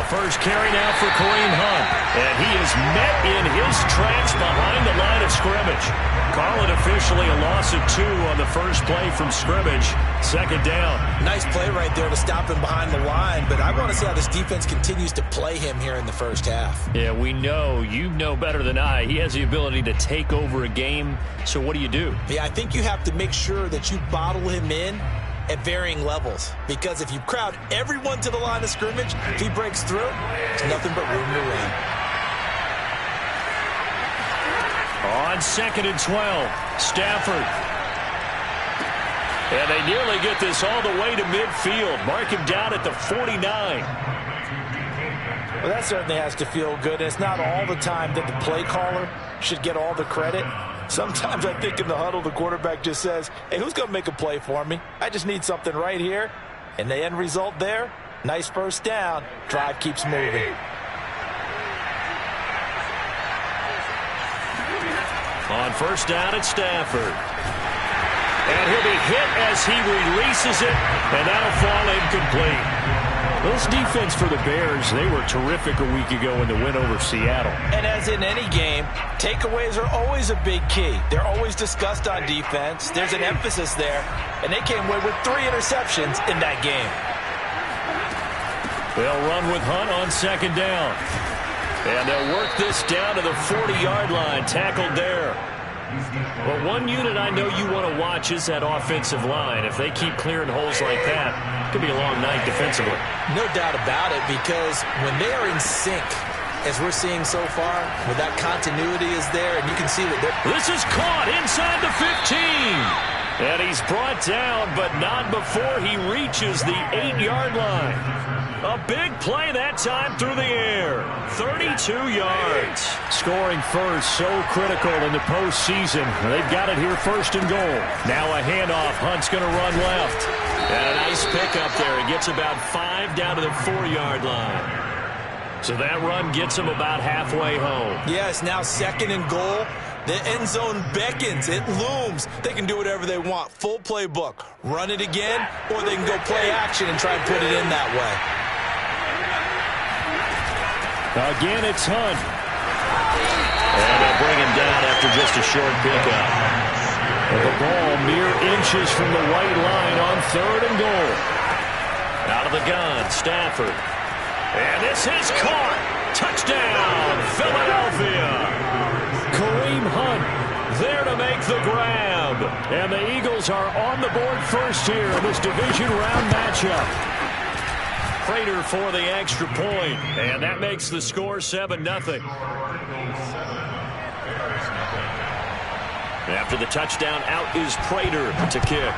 first carry now for Kareem Hunt. And he is met in his tracks behind the line of scrimmage. Call it officially a loss of 2 on the first play from scrimmage. Second down. Nice play right there to stop him behind the line, but I want to see how this defense continues to play him here in the first half. Yeah, we know. You know better than I. He has the ability to take over a game, so what do you do? Yeah, I think you have to make sure that you bottle him in at varying levels, because if you crowd everyone to the line of scrimmage, if he breaks through, there's nothing but room to run. On 2nd and 12, Stafford. And they nearly get this all the way to midfield. Mark him down at the 49. Well, that certainly has to feel good. It's not all the time that the play caller should get all the credit. Sometimes I think in the huddle, the quarterback just says, hey, who's going to make a play for me? I just need something right here. And the end result there, nice first down. Drive keeps moving. On first down at Stafford. And he'll be hit as he releases it, and that'll fall incomplete. This defense for the Bears, they were terrific a week ago in the win over Seattle. And as in any game, takeaways are always a big key. They're always discussed on defense. There's an emphasis there, and they came away with 3 interceptions in that game. They'll run with Hunt on 2nd down. And they'll work this down to the 40-yard line, tackled there. But one unit I know you want to watch is that offensive line. If they keep clearing holes like that, it could be a long night defensively. No doubt about it, because when they are in sync, as we're seeing so far, where that continuity is there, and you can see that they're... This is caught inside the 15. And he's brought down, but not before he reaches the 8-yard line. A big play that time through the air. 32 yards. Scoring first, so critical in the postseason. They've got it here 1st and goal. Now a handoff. Hunt's going to run left. And a nice pickup there. He gets about 5 down to the 4-yard line. So that run gets him about halfway home. Yes, now 2nd and goal. The end zone beckons. It looms. They can do whatever they want. Full playbook. Run it again, or they can go play action and try and put it in that way. Again, it's Hunt. And they'll bring him down after just a short pickup. And the ball mere inches from the white line on 3rd and goal. Out of the gun, Stafford. And this is caught. Touchdown, Philadelphia. Kareem Hunt there to make the grab. And the Eagles are on the board first here in this division round matchup. Prater for the extra point, and that makes the score 7-0. After the touchdown, out is Prater to kick.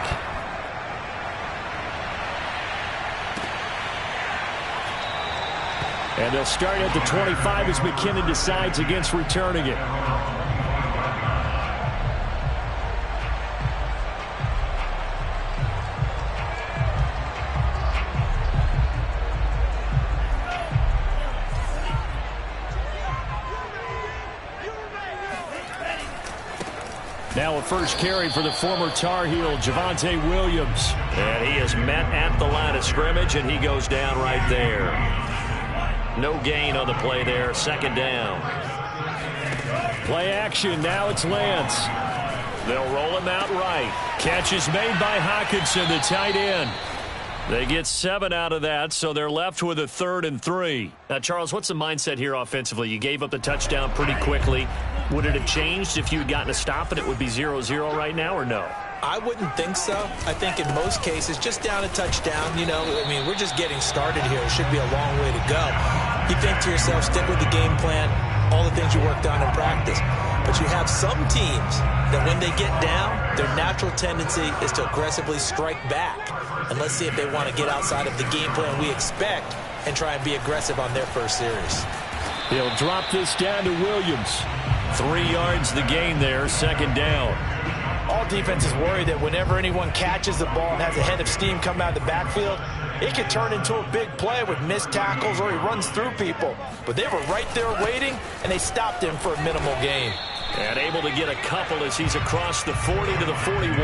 And they'll start at the 25 as McKinnon decides against returning it. Now a first carry for the former Tar Heel, Javonte Williams. And he is met at the line of scrimmage, and he goes down right there. No gain on the play there, 2nd down. Play action, now it's Lance. They'll roll him out right. Catch is made by Hockenson, the tight end. They get 7 out of that, so they're left with a 3rd and 3. Now, Charles, what's the mindset here offensively? You gave up the touchdown pretty quickly. Would it have changed if you had gotten a stop and it would be 0-0 right now, or no? I wouldn't think so. I think in most cases, just down a touchdown, you know, I mean, we're just getting started here. It should be a long way to go. You think to yourself, stick with the game plan, all the things you worked on in practice. But you have some teams that when they get down, their natural tendency is to aggressively strike back. And let's see if they want to get outside of the game plan we expect and try and be aggressive on their first series. He'll drop this down to Williams. 3 yards the gain there, 2nd down. All defenses worry that whenever anyone catches the ball and has a head of steam come out of the backfield, it could turn into a big play with missed tackles or he runs through people. But they were right there waiting, and they stopped him for a minimal gain. And able to get a couple as he's across the 40 to the 41.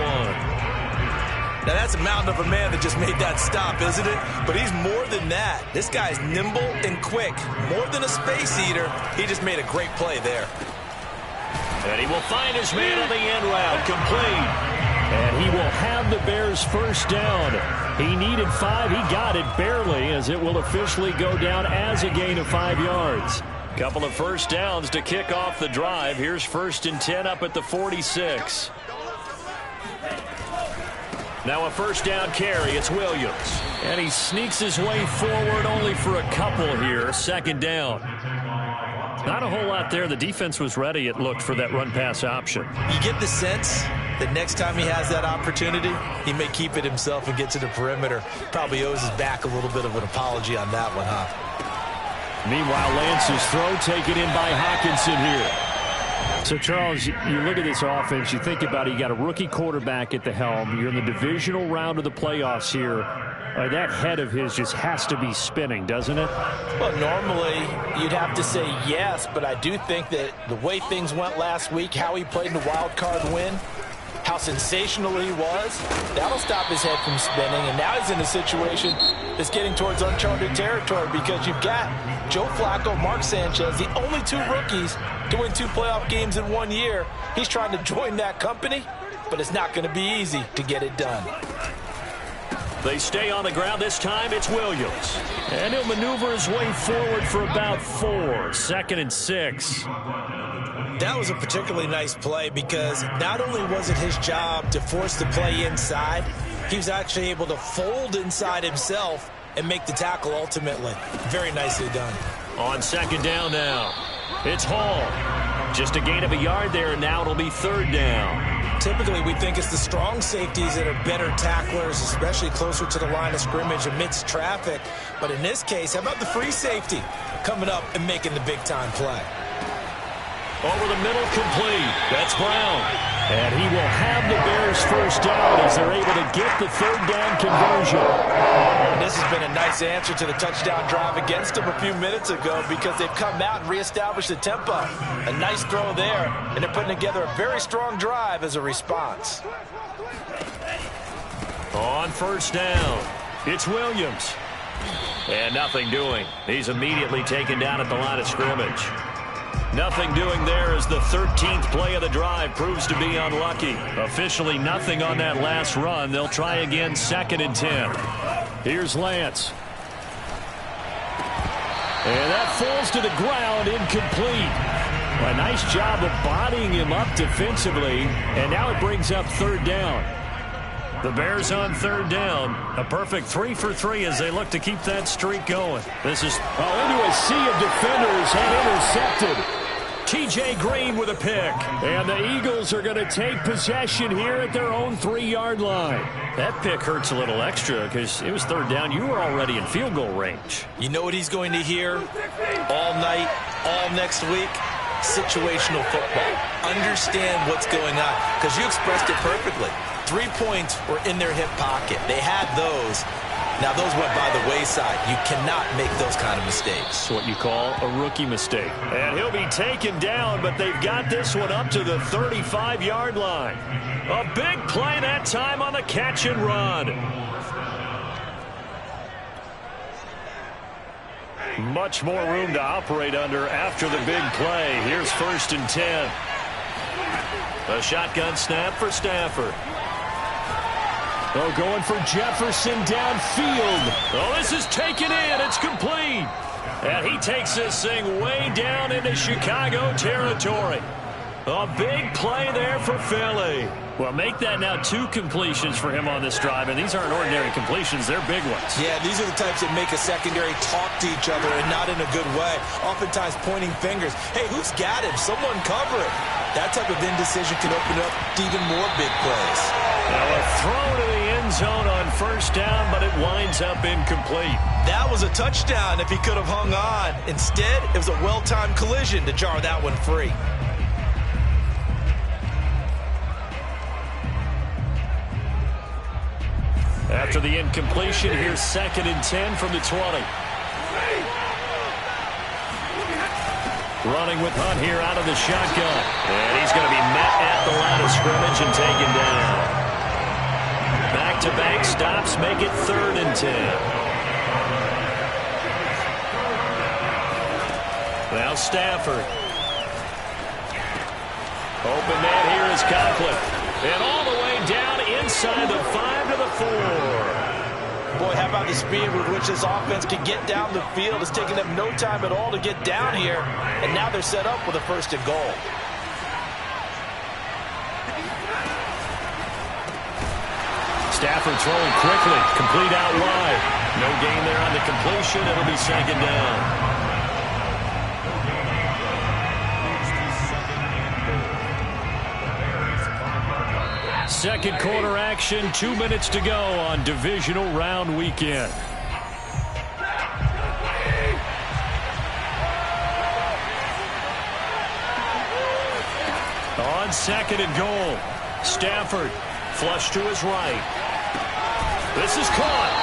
Now, that's a mountain of a man that just made that stop, isn't it? But he's more than that. This guy's nimble and quick. More than a space eater, he just made a great play there. And he will find his man on the end route, complete. And he will have the Bears first down. He needed 5. He got it barely, as it will officially go down as a gain of 5 yards. Couple of first downs to kick off the drive. Here's 1st and 10 up at the 46. Now a first down carry. It's Williams. And he sneaks his way forward only for a couple here. 2nd down. Not a whole lot there. The defense was ready, it looked, for that run-pass option. You get the sense that next time he has that opportunity, he may keep it himself and get to the perimeter. Probably owes his back a little bit of an apology on that one, huh? Meanwhile, Lance's throw taken in by Hockenson here. So, Charles, you look at this offense, you think about it, you got a rookie quarterback at the helm. You're in the divisional round of the playoffs here. That head of his just has to be spinning, doesn't it? Well, normally you'd have to say yes, but I do think that the way things went last week, how he played in the wild card win, how sensational he was, that'll stop his head from spinning. And now he's in a situation that's getting towards uncharted territory because you've got Joe Flacco, Mark Sanchez, the only 2 rookies to win 2 playoff games in 1 year. He's trying to join that company, but it's not going to be easy to get it done. They stay on the ground. This time it's Williams. And he'll maneuver his way forward for about 4. 2nd and 6. That was a particularly nice play because not only was it his job to force the play inside, he was actually able to fold inside himself and make the tackle ultimately. Very nicely done. On 2nd down now, it's Hall. Just a gain of a yard there, and now it'll be 3rd down. Typically, we think it's the strong safeties that are better tacklers, especially closer to the line of scrimmage amidst traffic. But in this case, how about the free safety coming up and making the big-time play? Over the middle, complete. That's Brown. And he will have the Bears first down as they're able to get the 3rd down conversion. And this has been a nice answer to the touchdown drive against them a few minutes ago because they've come out and reestablished the tempo. A nice throw there, and they're putting together a very strong drive as a response. On 1st down, it's Williams. And nothing doing. He's immediately taken down at the line of scrimmage. Nothing doing there as the 13th play of the drive proves to be unlucky. Officially nothing on that last run. They'll try again 2nd and 10. Here's Lance. And that falls to the ground, incomplete. A nice job of bodying him up defensively. And now it brings up 3rd down. The Bears on 3rd down. A perfect 3 for 3 as they look to keep that streak going. This is into a sea of defenders and intercepted. T.J. Green with a pick. And the Eagles are going to take possession here at their own 3-yard line. That pick hurts a little extra because it was 3rd down. You were already in field goal range. You know what he's going to hear all night, all next week? Situational football. Understand what's going on because you expressed it perfectly. 3 points were in their hip pocket. They had those. Now, those went by the wayside. You cannot make those kind of mistakes. It's what you call a rookie mistake. And he'll be taken down, but they've got this one up to the 35-yard line. A big play that time on the catch and run. Much more room to operate under after the big play. Here's 1st and 10. A shotgun snap for Stafford. Oh, going for Jefferson downfield. Oh, this is taken in. It's complete. And he takes this thing way down into Chicago territory. A big play there for Philly. Well, make that now 2 completions for him on this drive, and these aren't ordinary completions. They're big ones. Yeah, these are the types that make a secondary talk to each other and not in a good way. Oftentimes pointing fingers. Hey, who's got him? Someone cover it. That type of indecision can open up even more big plays. Now a throw to the end zone on 1st down, but it winds up incomplete. That was a touchdown if he could have hung on. Instead, it was a well-timed collision to jar that one free. After the incompletion, here's 2nd and 10 from the 20. Running with Hunt here out of the shotgun. And he's going to be met at the line of scrimmage and taken down. Back Back-to-back stops make it 3rd and 10. Now Stafford. Open man here is Conklin. And all the way down inside the 5 to the 4. Boy, how about the speed with which this offense can get down the field? It's taking them no time at all to get down here. And now they're set up with a 1st and goal. Stafford throwing quickly. Complete out wide. No gain there on the completion. It'll be 2nd down. Second quarter action, 2 minutes to go on divisional round weekend. On 2nd and goal, Stafford flush to his right. This is caught.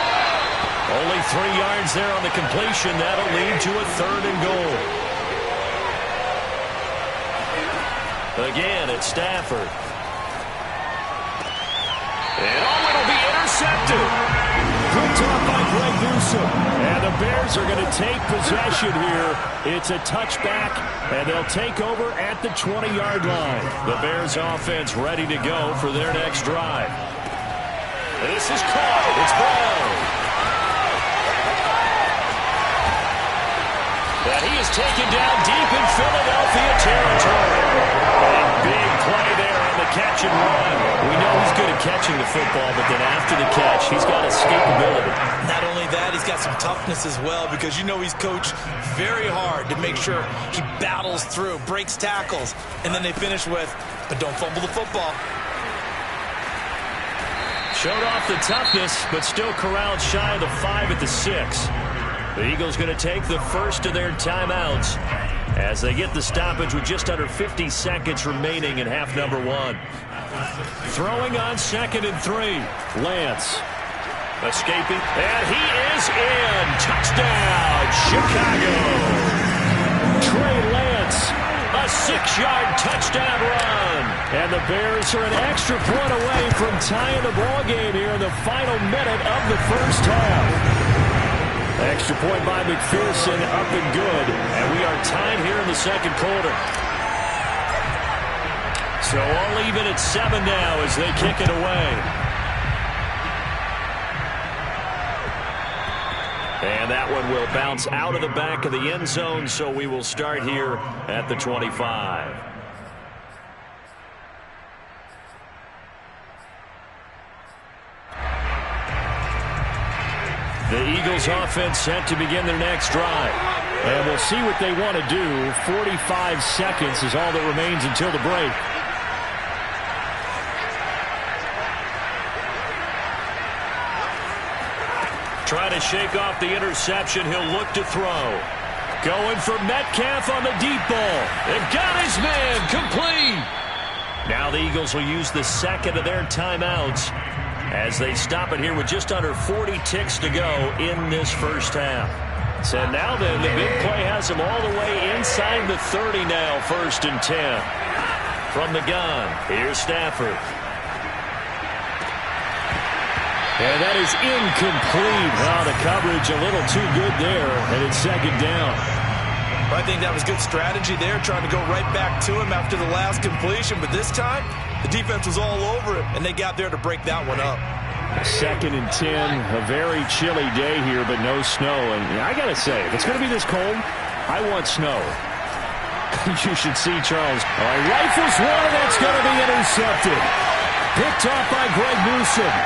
Only 3 yards there on the completion. That'll lead to a 3rd and goal. Again, it's Stafford. And it'll be intercepted. Picked off by Greg Newsome. And the Bears are going to take possession here. It's a touchback, and they'll take over at the 20-yard line. The Bears offense ready to go for their next drive. This is caught. It's Brown. And he is taken down deep in Philadelphia territory. And big play there on the catch and run. We know he's good at catching the football, but then after the catch, he's got escapability. Not only that, he's got some toughness as well, because you know he's coached very hard to make sure he battles through, breaks tackles, and then they finish with, but don't fumble the football. Showed off the toughness, but still corralled shy of the 5 at the 6. The Eagles going to take the first of their timeouts as they get the stoppage with just under 50 seconds remaining in half number 1. Throwing on 2nd and 3. Lance escaping, and he is in. Touchdown, Chicago. Trey Lance, a 6-yard touchdown run. And the Bears are an extra point away from tying the ball game here in the final minute of the first half. Extra point by McPherson, up and good. And we are tied here in the second quarter. So all even at 7 now as they kick it away. And that one will bounce out of the back of the end zone, so we will start here at the 25. The Eagles offense set to begin their next drive. And we'll see what they want to do. 45 seconds is all that remains until the break. Trying to shake off the interception. He'll look to throw. Going for Metcalf on the deep ball. And got his man complete. Now the Eagles will use the second of their timeouts as they stop it here with just under 40 ticks to go in this first half. So now then, the big play has them all the way inside the 30 now, 1st and 10. From the gun, here's Stafford. And that is incomplete. Oh, the coverage a little too good there, and it's 2nd down. I think that was good strategy there, trying to go right back to him after the last completion. But this time, the defense was all over it, and they got there to break that one up. 2nd and 10, a very chilly day here, but no snow. And I got to say, if it's going to be this cold, I want snow. You should see Charles. All right, rifles one, that's going to be intercepted. Picked off by Greg Newsome.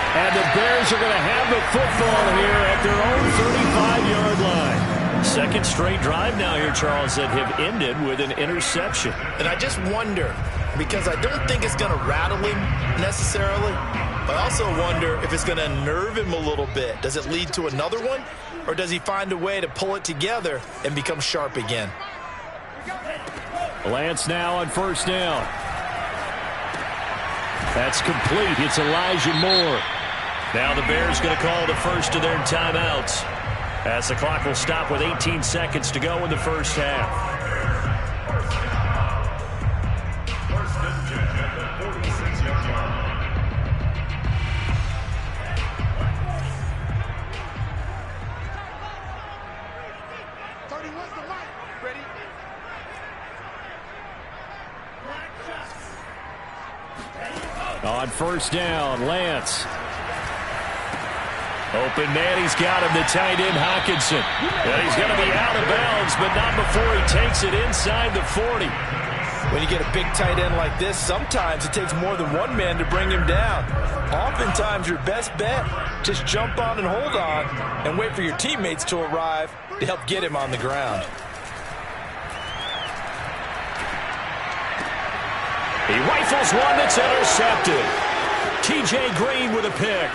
And the Bears are going to have the football here at their own 35-yard line. Second straight drive now here, Charles, that have ended with an interception. And I just wonder, because I don't think it's going to rattle him necessarily, but I also wonder if it's going to nerve him a little bit. Does it lead to another one, or does he find a way to pull it together and become sharp again? Lance now on 1st down. That's complete. It's Elijah Moore. Now the Bears going to call the first of their timeouts as the clock will stop with 18 seconds to go in the first half. On first down, Lance. Open man, he's got him, the tight end, Hockenson. And he's going to be out of bounds, but not before he takes it inside the 40. When you get a big tight end like this, sometimes it takes more than one man to bring him down. Oftentimes, your best bet, just jump on and hold on and wait for your teammates to arrive to help get him on the ground. He rifles one that's intercepted. T.J. Green with a pick.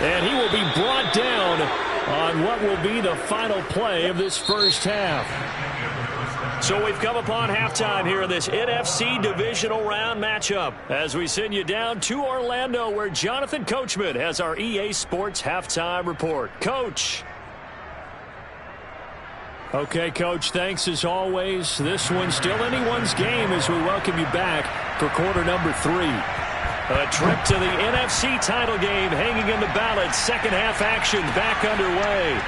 And he will be brought down on what will be the final play of this first half. So we've come upon halftime here in this NFC divisional round matchup as we send you down to Orlando where Jonathan Coachman has our EA Sports halftime report. Coach. Okay, Coach, thanks as always. This one's still anyone's game as we welcome you back for quarter number 3. A trip to the NFC title game hanging in the balance. Second half action back underway.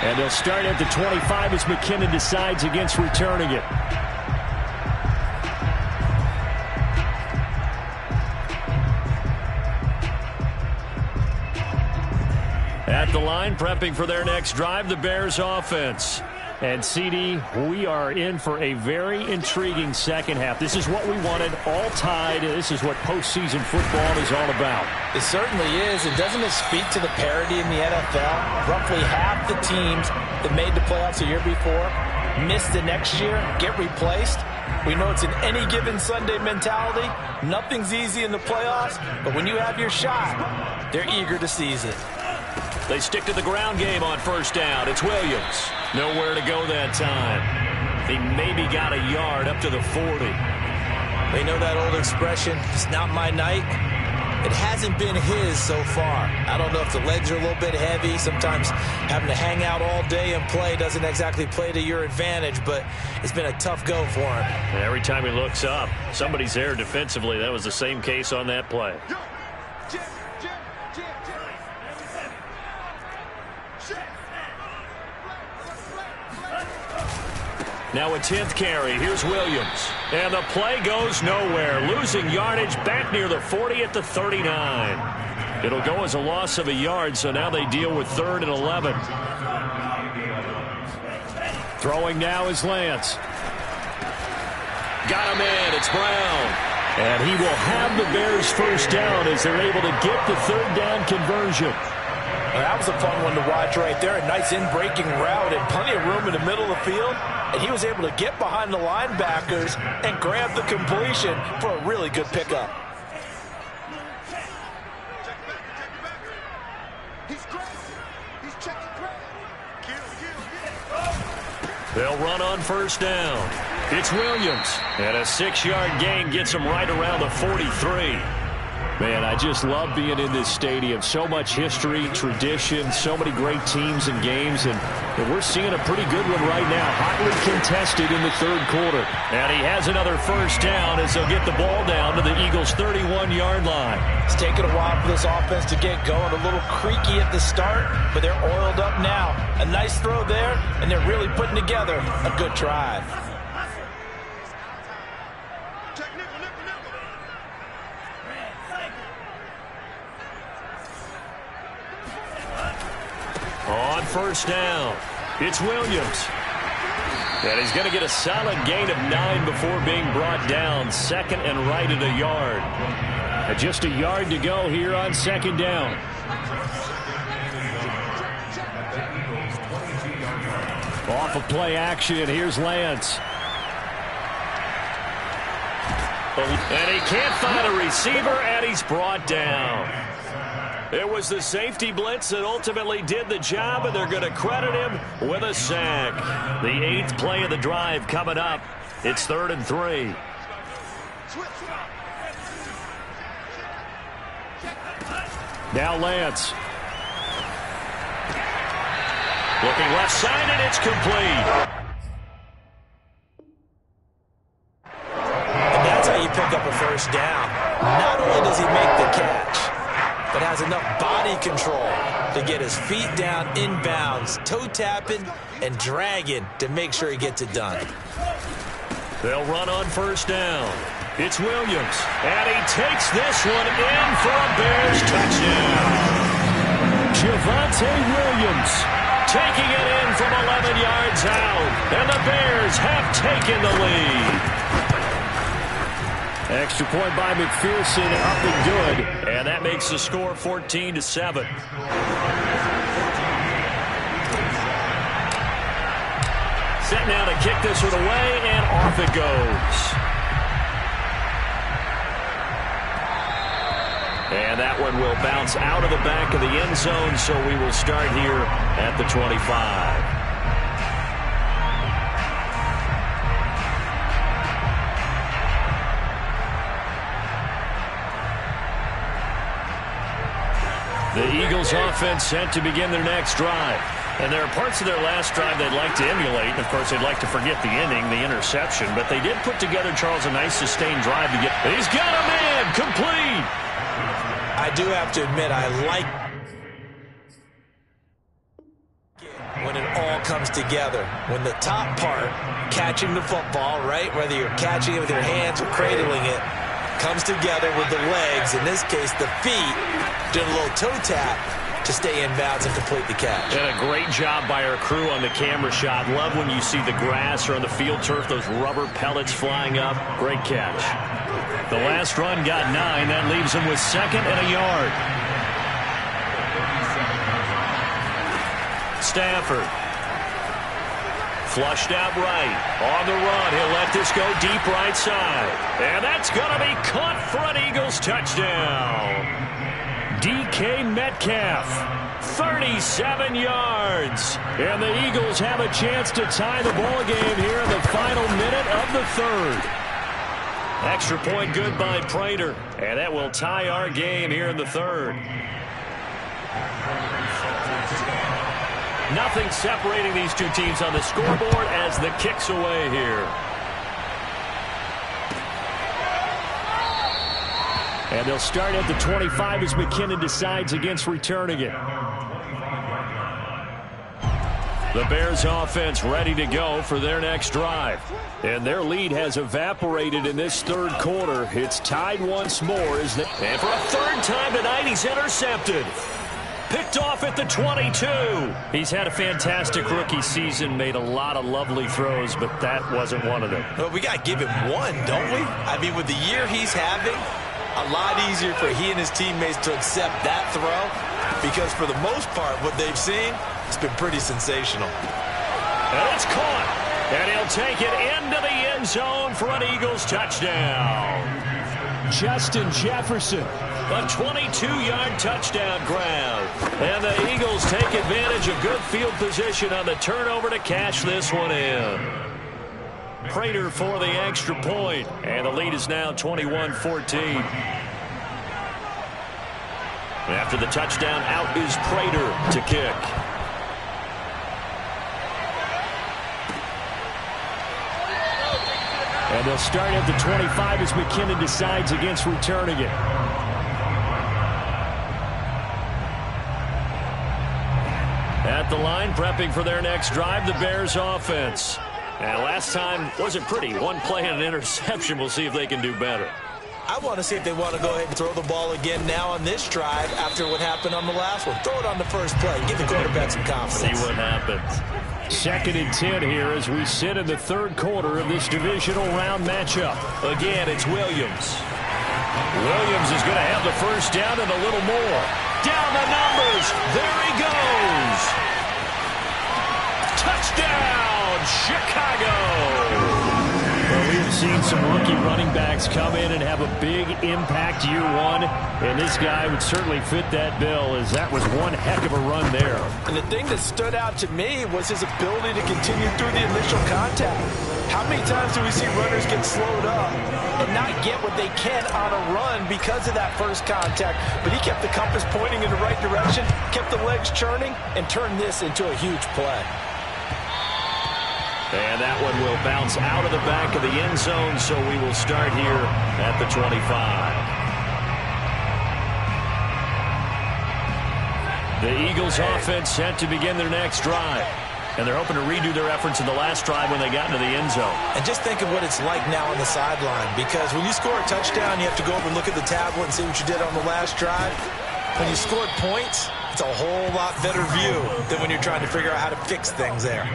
And they'll start at the 25 as McKinnon decides against returning it. At the line, prepping for their next drive, the Bears offense. And, CD, we are in for a very intriguing second half. This is what we wanted, all tied. This is what postseason football is all about. It certainly is, and doesn't it speak to the parity in the NFL? Roughly half the teams that made the playoffs the year before miss the next year, get replaced. We know it's an any given Sunday mentality. Nothing's easy in the playoffs, but when you have your shot, they're eager to seize it. They stick to the ground game on first down. It's Williams. Nowhere to go that time. He maybe got a yard up to the 40. They know that old expression, it's not my night. It hasn't been his so far. I don't know if the legs are a little bit heavy. Sometimes having to hang out all day and play doesn't exactly play to your advantage, but it's been a tough go for him. And every time he looks up, somebody's there defensively. That was the same case on that play. Now a 10th carry. Here's Williams. And the play goes nowhere. Losing yardage back near the 40 at the 39. It'll go as a loss of a yard, so now they deal with 3rd and 11. Throwing now is Lance. Got him in. It's Brown. And he will have the Bears first down as they're able to get the 3rd down conversion. Well, that was a fun one to watch right there. A nice in-breaking route and plenty of room in the middle of the field. And he was able to get behind the linebackers and grab the completion for a really good pickup. They'll run on first down. It's Williams. And a 6-yard gain gets him right around the 43. Man, I just love being in this stadium. So much history, tradition, so many great teams and games, and we're seeing a pretty good one right now. Hotly contested in the 3rd quarter. And he has another first down as they'll get the ball down to the Eagles' 31-yard line. It's taken a while for this offense to get going. A little creaky at the start, but they're oiled up now. A nice throw there, and they're really putting together a good drive. On first down, it's Williams. And he's going to get a solid gain of 9 before being brought down. 2nd and right at a yard. And just a yard to go here on 2nd down. Off of play action, here's Lance. And he can't find a receiver, and he's brought down. It was the safety blitz that ultimately did the job, and they're going to credit him with a sack. The 8th play of the drive coming up. It's 3rd and 3. Now Lance. Looking left side, and it's complete. And that's how you pick up a first down. Not only does he make the catch, but has enough body control to get his feet down inbounds, toe tapping and dragging to make sure he gets it done. They'll run on first down. It's Williams, and he takes this one in for a Bears touchdown. Javonte Williams taking it in from 11 yards out, and the Bears have taken the lead. Extra point by McPherson, up and good, and that makes the score 14-7. Set now to kick this one away, and off it goes. And that one will bounce out of the back of the end zone, so we will start here at the 25. The Eagles offense set to begin their next drive. And there are parts of their last drive they'd like to emulate. And, of course, they'd like to forget the ending, the interception. But they did put together, Charles, a nice sustained drive to get. He's got a man complete. I do have to admit, I like when it all comes together. When the top part, catching the football, right, whether you're catching it with your hands or cradling it, comes together with the legs, in this case the feet, doing a little toe tap to stay in bounds and complete the catch. And a great job by our crew on the camera shot. Love when you see the grass or on the field turf, those rubber pellets flying up. Great catch. The last run got 9. That leaves him with 2nd and a yard. Stafford. Flushed out right. On the run. He'll let this go deep right side. And that's going to be caught for an Eagles touchdown. DK Metcalf. 37 yards. And the Eagles have a chance to tie the ball game here in the final minute of the third. Extra point good by Prater, and that will tie our game here in the third. Nothing separating these two teams on the scoreboard as the kick's away here. And they'll start at the 25 as McKinnon decides against returning it. The Bears offense ready to go for their next drive. And their lead has evaporated in this third quarter. It's tied once more. And for a third time tonight, he's intercepted. Picked off at the 22. He's had a fantastic rookie season, made a lot of lovely throws, but that wasn't one of them. Well, we got to give him one, don't we? I mean, with the year he's having, a lot easier for he and his teammates to accept that throw, because for the most part, what they've seen, it's been pretty sensational. And it's caught. And he'll take it into the end zone for an Eagles touchdown. Justin Jefferson. A 22-yard touchdown grab. And the Eagles take advantage of good field position on the turnover to cash this one in. Prater for the extra point. And the lead is now 21-14. After the touchdown, out is Prater to kick. And they'll start at the 25 as McKinnon decides against returning it. At the line, prepping for their next drive, the Bears offense. And last time wasn't pretty. One play and an interception. We'll see if they can do better. I want to see if they want to go ahead and throw the ball again now on this drive after what happened on the last one. Throw it on the first play. Give the quarterback some confidence. See what happens. 2nd and 10 here as we sit in the third quarter of this divisional round matchup. Again, it's Williams. Williams is going to have the first down and a little more. Down the numbers. There he goes. Touchdown, Chicago. Well, we've seen some rookie running backs come in and have a big impact year one, and this guy would certainly fit that bill, as that was one heck of a run there. And the thing that stood out to me was his ability to continue through the initial contact. How many times do we see runners get slowed up and not get what they can on a run because of that first contact? But he kept the compass pointing in the right direction, kept the legs churning, and turned this into a huge play. And that one will bounce out of the back of the end zone, so we will start here at the 25. The Eagles offense set to begin their next drive. And they're hoping to redo their efforts in the last drive when they got into the end zone. And just think of what it's like now on the sideline, because when you score a touchdown, you have to go over and look at the tablet and see what you did on the last drive. When you scored points, it's a whole lot better view than when you're trying to figure out how to fix things there.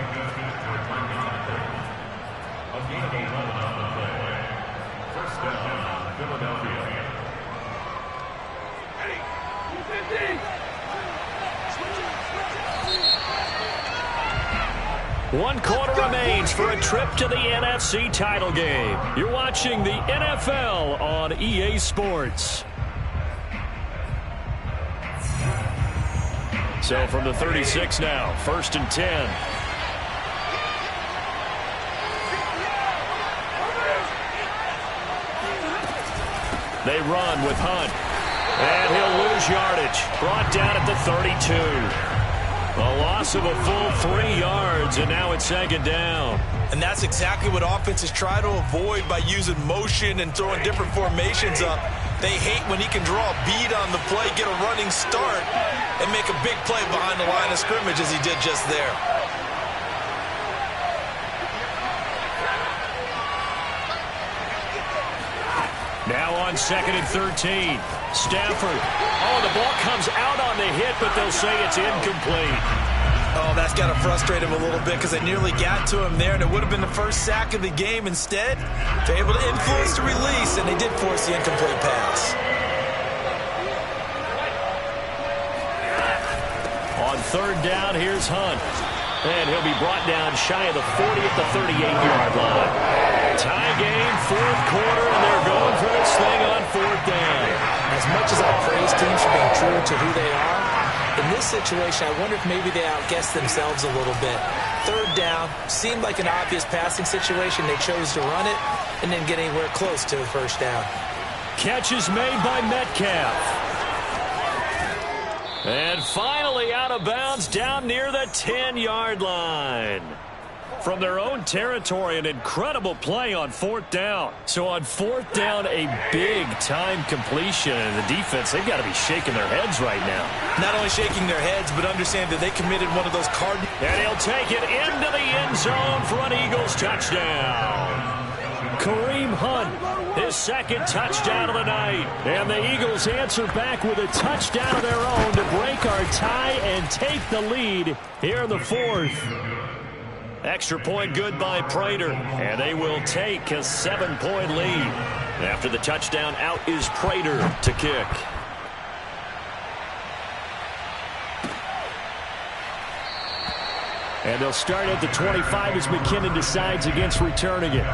One quarter remains for a trip to the NFC title game. You're watching the NFL on EA Sports. So from the 36 now, 1st and 10. They run with Hunt. And he'll lose yardage. Brought down at the 32. A loss of a full 3 yards, and now it's 2nd down. And that's exactly what offenses try to avoid by using motion and throwing different formations up. They hate when he can draw a bead on the play, get a running start, and make a big play behind the line of scrimmage as he did just there. Now on 2nd and 13. Stafford. Oh, the ball comes out on the hit, but they'll say it's incomplete. Oh, that's got to frustrate him a little bit because they nearly got to him there, and it would have been the first sack of the game. Instead, they're able to influence the release, and they did force the incomplete pass. On 3rd down, here's Hunt. And he'll be brought down shy of the 40 at the 38-yard line. Tie game, 4th quarter, and they're going for this thing on 4th down. As much as I praise teams for being true to who they are, in this situation, I wonder if maybe they outguessed themselves a little bit. 3rd down, seemed like an obvious passing situation. They chose to run it and didn't get anywhere close to the 1st down. Catch is made by Metcalf. And finally out of bounds down near the 10-yard line. From their own territory, an incredible play on 4th down. So on 4th down, a big-time completion. And the defense, they've got to be shaking their heads right now. Not only shaking their heads, but understand that they committed one of those Cardinals. And he'll take it into the end zone for an Eagles touchdown. Kareem Hunt, his 2nd touchdown of the night. And the Eagles answer back with a touchdown of their own to break our tie and take the lead here in the 4th. Extra point good by Prater, and they will take a 7-point lead. After the touchdown, out is Prater to kick. And they'll start at the 25 as McKinnon decides against returning it.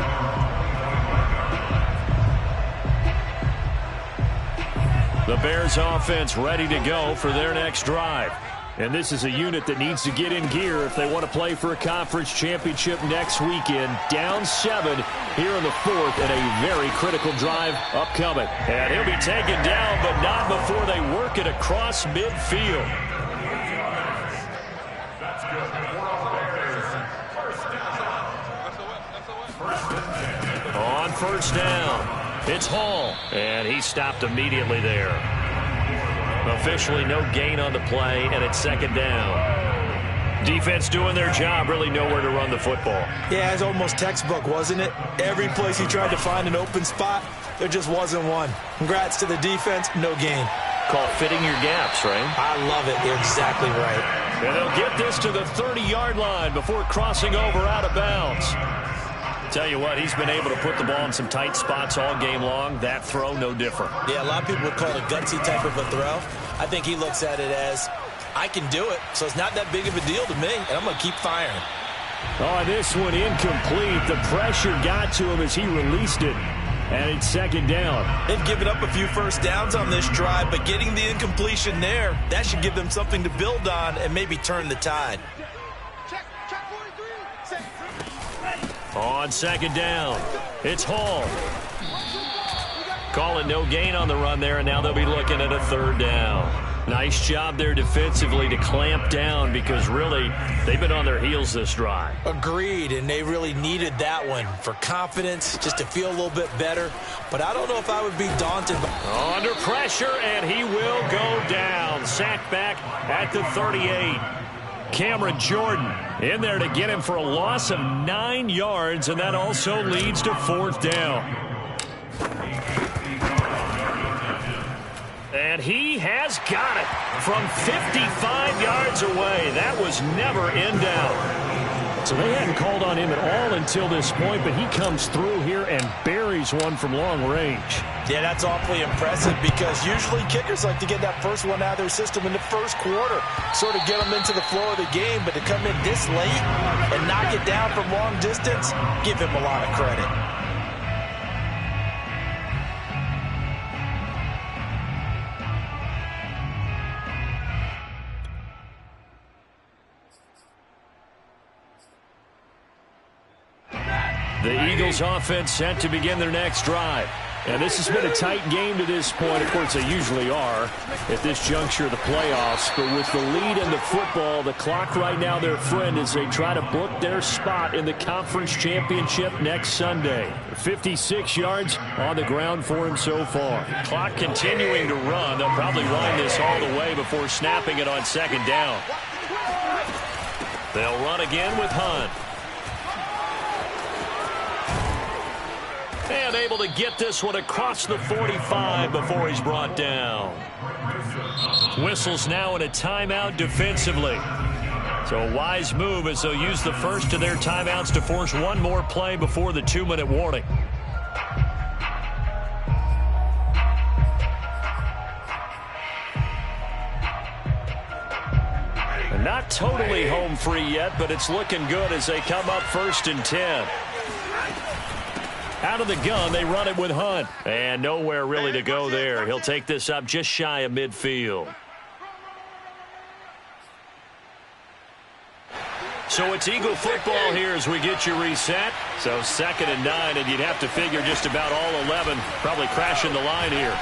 The Bears offense ready to go for their next drive. And this is a unit that needs to get in gear if they want to play for a conference championship next weekend. Down 7 here in the 4th, and a very critical drive upcoming. And he'll be taken down, but not before they work it across midfield. On 1st down, it's Hall, and he stopped immediately there. Officially no gain on the play, and it's 2nd down. Defense doing their job, really nowhere to run the football. Yeah, it's almost textbook, wasn't it? Every place he tried to find an open spot, there just wasn't one. Congrats to the defense, no gain. Call fitting your gaps, right? I love it. You're exactly right. And they'll get this to the 30-yard line before crossing over out of bounds. Tell you what, he's been able to put the ball in some tight spots all game long. That throw, no different. Yeah, a lot of people would call it a gutsy type of a throw. I think he looks at it as, I can do it, so it's not that big of a deal to me, and I'm going to keep firing. Oh, this one incomplete. The pressure got to him as he released it, and it's 2nd down. They've given up a few 1st downs on this drive, but getting the incompletion there, that should give them something to build on and maybe turn the tide. On 2nd down, it's Hall. Call it no gain on the run there, and now they'll be looking at a 3rd down. Nice job there defensively to clamp down because really they've been on their heels this drive. Agreed, and they really needed that one for confidence, just to feel a little bit better. But I don't know if I would be daunted. Under pressure, and he will go down. Sacked back at the 38. Cameron Jordan in there to get him for a loss of 9 yards, and that also leads to 4th down. And he has got it from 55 yards away. That was never in doubt. So they hadn't called on him at all until this point, but he comes through here and buries one from long range. Yeah, that's awfully impressive because usually kickers like to get that first one out of their system in the first quarter, sort of get them into the flow of the game, but to come in this late and knock it down from long distance, give him a lot of credit. The Eagles offense set to begin their next drive. And this has been a tight game to this point. Of course, they usually are at this juncture of the playoffs. But with the lead in the football, the clock right now their friend as they try to book their spot in the conference championship next Sunday. 56 yards on the ground for him so far. Clock continuing to run. They'll probably wind this all the way before snapping it on 2nd down. They'll run again with Hunt. And able to get this one across the 45 before he's brought down. Whistles now in a timeout defensively. So a wise move as they'll use the first of their timeouts to force one more play before the 2-minute warning. And not totally home free yet, but it's looking good as they come up 1st and 10. Out of the gun, they run it with Hunt. And nowhere really to go there. He'll take this up just shy of midfield. So it's Eagle football here as we get you reset. So 2nd and 9, and you'd have to figure just about all 11 probably crashing the line here.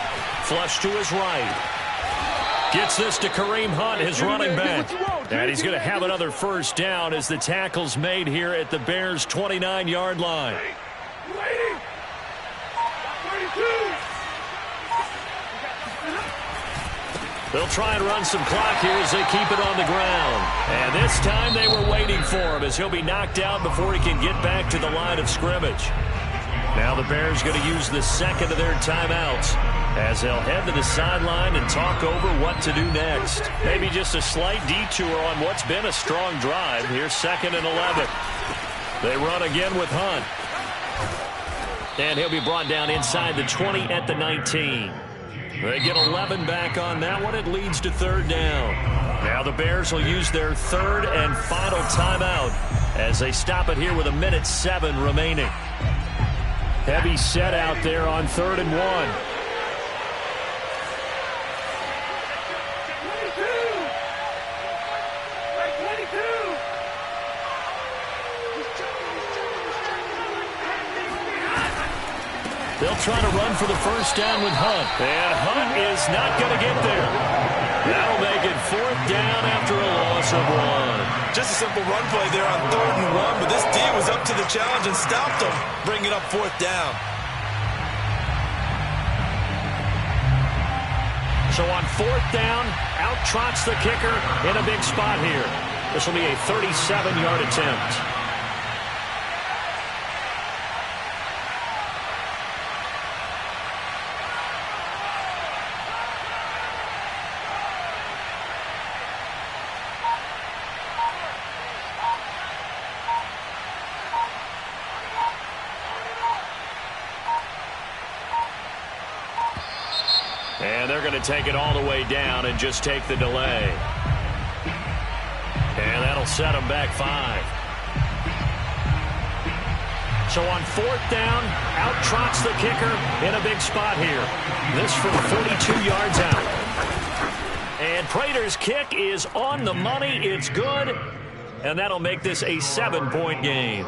Flush to his right. Gets this to Kareem Hunt, his running back. And he's going to have another 1st down as the tackle's made here at the Bears' 29-yard line. They'll try and run some clock here as they keep it on the ground. And this time they were waiting for him as he'll be knocked out before he can get back to the line of scrimmage. Now the Bears going to use the 2nd of their timeouts as they'll head to the sideline and talk over what to do next. Maybe just a slight detour on what's been a strong drive. Here's 2nd and 11. They run again with Hunt. And he'll be brought down inside the 20 at the 19. They get 11 back on that one. It leads to 3rd down. Now the Bears will use their 3rd and final timeout as they stop it here with 1:07 remaining. Heavy set out there on 3rd and 1. They'll try to run for the 1st down with Hunt. And Hunt is not going to get there. That'll make it 4th down after a loss of 1. Just a simple run play there on 3rd and 1, but this D was up to the challenge and stopped him, bringing up 4th down. So on 4th down, out trots the kicker in a big spot here. This will be a 37-yard attempt. And they're going to take it all the way down and just take the delay. And that'll set them back 5. So on 4th down, out trots the kicker in a big spot here. This from 42 yards out. And Prater's kick is on the money. It's good. And that'll make this a 7-point game.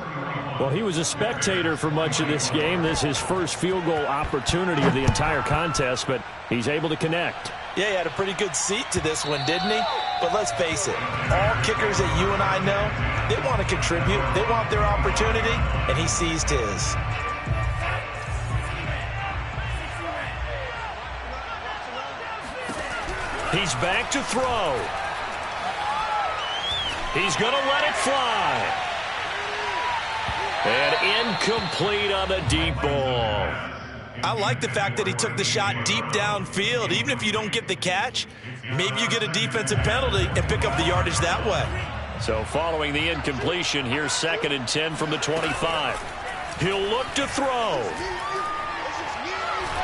Well, he was a spectator for much of this game. This is his first field goal opportunity of the entire contest, but he's able to connect. Yeah, he had a pretty good seat to this one, didn't he? But let's face it, all kickers that you and I know, they want to contribute. They want their opportunity, and he seized his. He's back to throw. He's going to let it fly. And incomplete on the deep ball. I like the fact that he took the shot deep downfield. Even if you don't get the catch, maybe you get a defensive penalty and pick up the yardage that way. So following the incompletion, here's 2nd and 10 from the 25. He'll look to throw.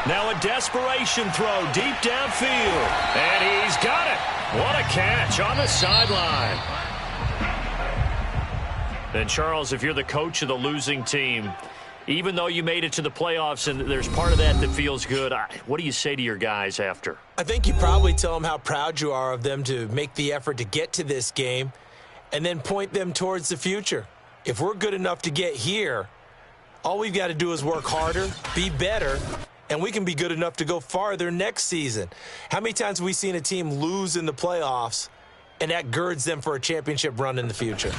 Now a desperation throw deep downfield. And he's got it. What a catch on the sideline. And Charles, if you're the coach of the losing team, even though you made it to the playoffs and there's part of that that feels good, what do you say to your guys after? I think you probably tell them how proud you are of them to make the effort to get to this game and then point them towards the future. If we're good enough to get here, all we've got to do is work harder, be better, and we can be good enough to go farther next season. How many times have we seen a team lose in the playoffs, and that girds them for a championship run in the future?